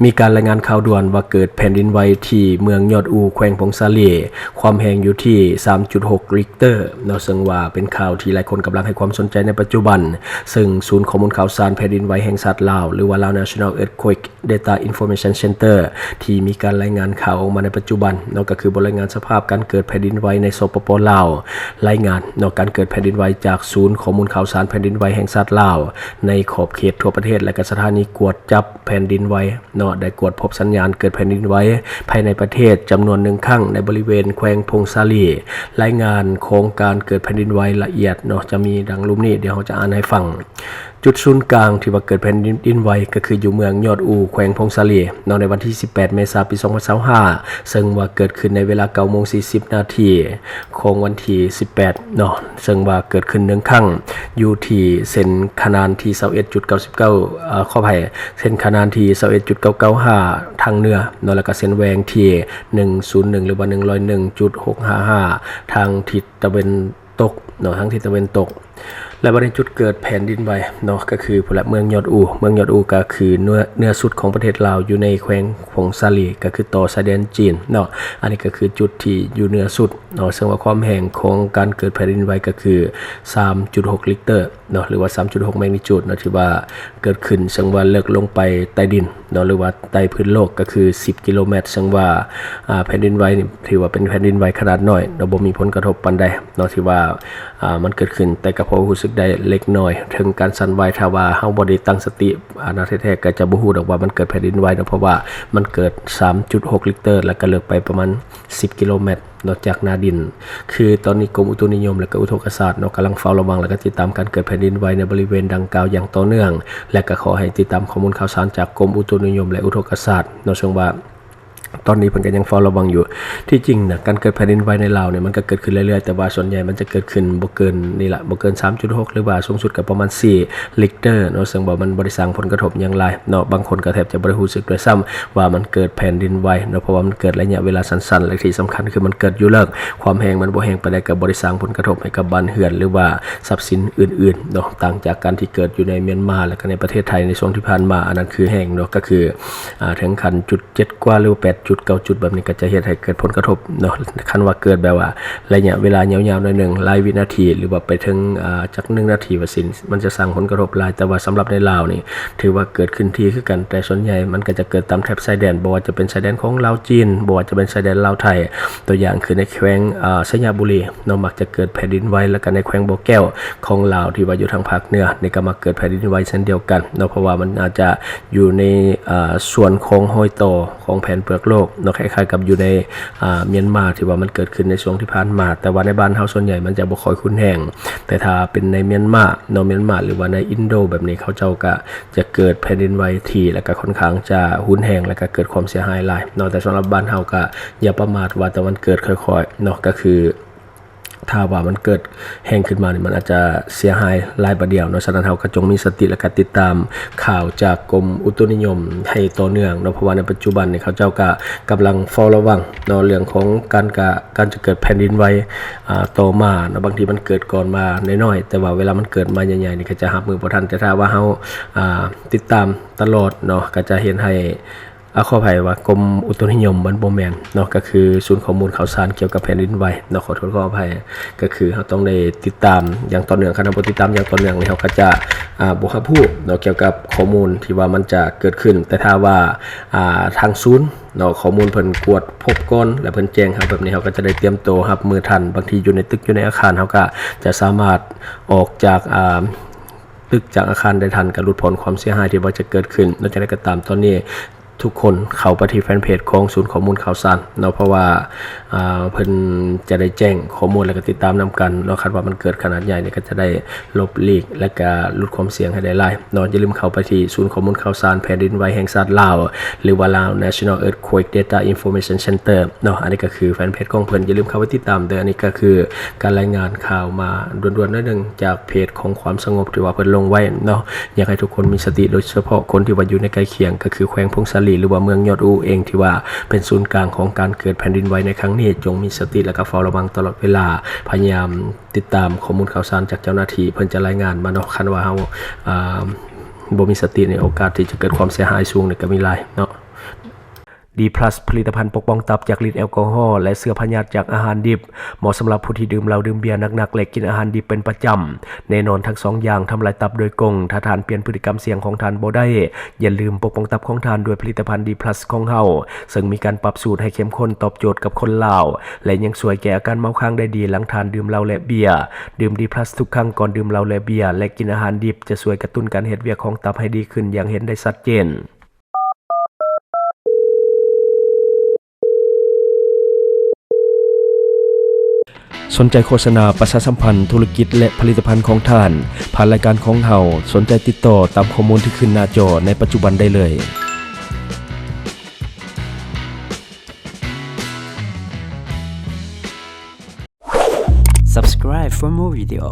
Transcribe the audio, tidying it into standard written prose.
มีการรายงานข่าวด่วนว่าเกิดแผ่นดินไหวที่เมืองยอดอูแขวงพงซาลีความแรงอยู่ที่ 3.6 ริกเตอร์เนาะซึ่งว่าเป็นข่าวที่หลายคนกำลังให้ความสนใจในปัจจุบันซึ่งศูนย์ข้อมูลข่าวสารแผ่นดินไหวแห่งชาติลาวหรือว่า Lao National Earthquake Data Information Center ที่มีการรายงานข่าวออกมาในปัจจุบันเนาะก็คือบทรายงานสภาพการเกิดแผ่นดินไหวในสปป.ลาวรายงานเนาะการเกิดแผ่นดินไหวจากศูนย์ข้อมูลข่าวสารแผ่นดินไหวแห่งชาติลาวในขอบเขตทั่วประเทศและก็สถานีกวดจับแผ่นดินไหวเนาะได้กวดพบสัญญาณเกิดแผ่นดินไหวภายในประเทศจำนวน1ครั้งในบริเวณแขวงพงซาลีรายงานโครงการเกิดแผ่นดินไหวละเอียดเนาะจะมีดังรูปนี้เดี๋ยวเราจะอ่านให้ฟังจุดศูนย์กลางที่ว่าเกิดแผ่นดินไหวก็คืออยู่เมืองยอดอูแขวงพงซาลีในวันที่ 18 เมษายน ปี 2025ซึ่งว่าเกิดขึ้นในเวลา 9:40 น.ของวันที่ 18 เนาะซึ่งว่าเกิดขึ้น1ครั้งอยู่ที่เส้นขนานที่ 21.99 ขออภัยเส้นขนานที่ 21.995 ทางเหนือเนาะแล้วก็เส้นแหวงที่ 101 หรือว่า 101.655 ทางทิศตะวันตกเนาะทางทิศตะวันตกและบริเวณจุดเกิดแผ่นดินไหวเนาะก็คือเมืองยอดอูก็คือเนื้อสุดของประเทศลาวอยู่ในแขวงพงซาลีก็คือต่อชายแดนจีนเนาะอันนี้ก็คือจุดที่อยู่เหนือสุดเนาะซึ่งว่าความแรงของการเกิดแผ่นดินไหวก็คือ 3.6 ริกเตอร์เนาะหรือว่า 3.6 แมกนิจูดเนาะที่ว่าเกิดขึ้นซึ่งว่าเลิกลงไปใต้ดินเนาะหรือว่าใต้พื้นโลกก็คือ10 กิโลเมตรซึ่งว่าแผ่นดินไหวนี่ถือว่าเป็นแผ่นดินไหวขนาดน้อยเนาะบ่มีผลกระทบปานใดเนาะที่ว่ามันเกิดขึ้นแต่ก็พอรู้สึกได้เล็กน้อยถึงการสั่นไหวถ้าว่าเฮาบ่ได้ตั้งสติแท้ๆก็จะบ่ฮู้ดอกว่ามันเกิดแผ่นดินไหวเนาะเพราะว่ามันเกิด 3.6 ริกเตอร์แล้วก็เลิกไปประมาณ10 กิโลเมตรนอกจากนาดินคือตอนนี้กรมอุตุนิยมและก็อุทกศาสตร์เนาะกำลังเฝ้าระวังและก็ติดตามการเกิดแผ่นดินไหวในบริเวณดังกล่าวอย่างต่อเนื่องและก็ขอให้ติดตามข้อมูลข่าวสารจากกรมอุตุนิยมและอุทกศาสตร์เนาะซึ่งว่าตอนนี้เพิ่นก็ยังเฝ้าระวังอยู่ที่จริงนะการเกิดแผ่นดินไหวในลาวเนี่ยมันก็เกิดขึ้นเรื่อยๆแต่ว่าส่วนใหญ่มันจะเกิดขึ้นบ่เกินนี่ล่ะบ่เกิน 3.6 หรือว่าสูงสุดก็ประมาณ4ริกเตอร์เนาะซึ่งว่ามันบ่ได้สร้างผลกระทบหยังหลายเนาะบางคนก็แทบจะบ่ได้รู้สึกด้วยซ้ำว่ามันเกิดแผ่นดินไหวเนาะเพราะว่ามันเกิดระยะเวลาสั้นๆและที่สำคัญคือมันเกิดอยู่เลิกความแรงมันบ่แรงปานใดก็บ่ได้สร้างผลกระทบให้กับบ้านเรือนหรือว่าทรัพย์สินอื่นๆเนาะต่างจากการที่เกิดอยู่ในเมียนมาและก็ในประเทศไทยในช่วงที่ผ่านมาอันนั้นคือแรงเนาะก็คือถึงขั้นจุด7กว่าหรือ 8.9 จุดแบบนี้ก็จะเฮ็ดให้เกิดผลกระทบเนาะคันว่าเกิดแบบว่าระยะเวลายาวๆหน่อยนึงหลายวินาทีหรือว่าไปถึงจาก1นาทีว่าสิมันจะสร้างผลกระทบหลายแต่ว่าสำหรับในลาวนี่ถือว่าเกิดขึ้นที่คือกันแต่ส่วนใหญ่มันก็จะเกิดตามแถบชายแดนบ่ว่าจะเป็นชายแดนของลาวจีนบ่ว่าจะเป็นชายแดนลาวไทยตัวอย่างคือในแขวงสัญญาบุรีเนาะมักจะเกิดแผ่นดินไหวแล้วก็ในแขวงบ่อแก้วของลาวที่ว่าอยู่ทางภาคเหนือนี่ก็มักเกิดแผ่นดินไหวเช่นเดียวกันเนาะเพราะว่ามันอาจจะอยู่ในส่วนของห้อยต่อของแผ่นเปลือกโลกเนาะคล้ายๆกับอยู่ในเมียนมาที่ว่ามันเกิดขึ้นในช่วงที่ผ่านมาแต่ว่าในบ้านเฮาส่วนใหญ่มันจะบ่ค่อยคุ้นแห้งแต่ถ้าเป็นในเมียนมาเนาะเมียนมาหรือว่าในอินโดแบบนี้เขาเจ้าก็จะเกิดแผ่นดินไหวที่แล้วก็ค่อนข้างจะหุนแห้งแล้วก็เกิดความเสียหายหลายเนาะแต่สำหรับบ้านเฮาก็อย่าประมาทว่าแต่มันเกิดค่อยๆเนาะก็คือถ้าว่ามันเกิดแห้งขึ้นมาเนี่ยมันอาจจะเสียหายหลายประเดียวเนาะฉะนั้นเราก็จงมีสติและก็ติดตามข่าวจากกรมอุตุนิยมให้ต่อเนื่องเนาะเพราะว่าในปัจจุบันเนี่ยเขาเจ้าก็กำลังเฝ้าระวังเนาะเรื่องของการจะเกิดแผ่นดินไหวต่อมาเนาะบางทีมันเกิดก่อนมาน้อยๆแต่ว่าเวลามันเกิดมาใหญ่ๆนี่ก็จะรับมือบ่ทันแต่ถ้าว่าเฮาติดตามตลอดเนาะก็จะเห็นให้ขออภัยว่ากรมอุตุนิยมบ่แม่นเนาะก็คือศูนย์ข้อมูลข่าวสารเกี่ยวกับแผ่นดินไหวเนาะขอโทษขออภัยก็คือเราต้องได้ติดตามอย่างต่อเนื่องคันบ่ติดตามอย่างต่อเนื่องนี่เราก็จะบ่รับรู้เนาะเกี่ยวกับข้อมูลที่ว่ามันจะเกิดขึ้นแต่ถ้าว่าทางศูนย์เนาะข้อมูลเพิ่นกวดพบก่อนและเพิ่นแจ้งครับแบบนี้เราก็จะได้เตรียมตัวรับมือทันบางทีอยู่ในตึกอยู่ในอาคารเราก็จะสามารถออกจากตึกจากอาคารได้ทันกับลดผลความเสียหายที่ว่าจะเกิดขึ้นแล้วจะได้ก็ตามตอนนี้ทุกคนเข้าไปที่แฟนเพจของศูนย์ข้อมูลข่าวสารเนาะเพราะว่าเพิ่นจะได้แจ้งข้อมูลและก็ติดตามนํกันเนาะคาดว่ามันเกิดขนาดใหญ่นี่ก็จะได้ลบลีกและก็ลดความเสี่ยงให้ได้หลายเนาะอย่าลืมเข้าไปที่ศูนย์ข้อมูลข่าวสารแผ่นดินไหวแห่งชาติลาวหรือว่า Lao National Earthquake Data Information Center เนาะอันนี้ก็คือแฟนเพจของเพิ่นอย่าลืมเข้าไปติดตามเด้ออันนี้ก็คือการรายงานข่าวมาด่วนๆนิดนึงจากเพจของความสงบที่ว่าเพิ่นลงไว้เนาะอยากให้ทุกคนมีสติโดยเฉพาะคนที่ว่าอยู่ในใกล้เคียงก็คือแขวงพงซาลีหรือว่าเมืองยอดอูเองที่ว่าเป็นศูนย์กลางของการเกิดแผ่นดินไหวในครั้งนี้จงมีสติและก็เฝ้าระวังตลอดเวลาพยายามติดตามข้อมูลข่าวสารจากเจ้าหน้าที่เพิ่นจะรายงานมาเนาะคันว่าเฮาบ่มีสติในโอกาสที่จะเกิดความเสียหายสูงนี่ก็มีหลายเนาะ ดีพลัสผลิตภัณฑ์ปกป้องตับจากฤทธิ์แอลกอฮอล์และเชื้อพยาธิจากอาหารดิบเหมาะสำหรับผู้ที่ดื่มเหล้าดื่มเบียร์หนักๆและกินอาหารดิบเป็นประจำแน่นอนทั้ง2อย่างทำลายตับโดยกงถ้าทานเปลี่ยนพฤติกรรมเสี่ยงของทานบ่ได้อย่าลืมปกป้องตับของทานด้วยผลิตภัณฑ์ดีพลัสของเฮาซึ่งมีการปรับสูตรให้เข้มข้นตอบโจทย์กับคนลาวและยังช่วยแก้อาการเมาค้างได้ดีหลังทานดื่มเหล้าและเบียร์ดื่มดีพลัสทุกครั้งก่อนดื่มเหล้าและเบียร์และกินอาหารดิบจะช่วยกระตุ้นการเฮ็ดเวียกของตับให้ดีขึ้นอย่างเห็นได้ชัดเจนสนใจโฆษณาประชาสัมพันธ์ธุรกิจและผลิตภัณฑ์ของท่านผ่านรายการของเฮาสนใจติดต่อตามข้อมูลที่ขึ้นหน้าจอในปัจจุบันได้เลย Subscribe for more video.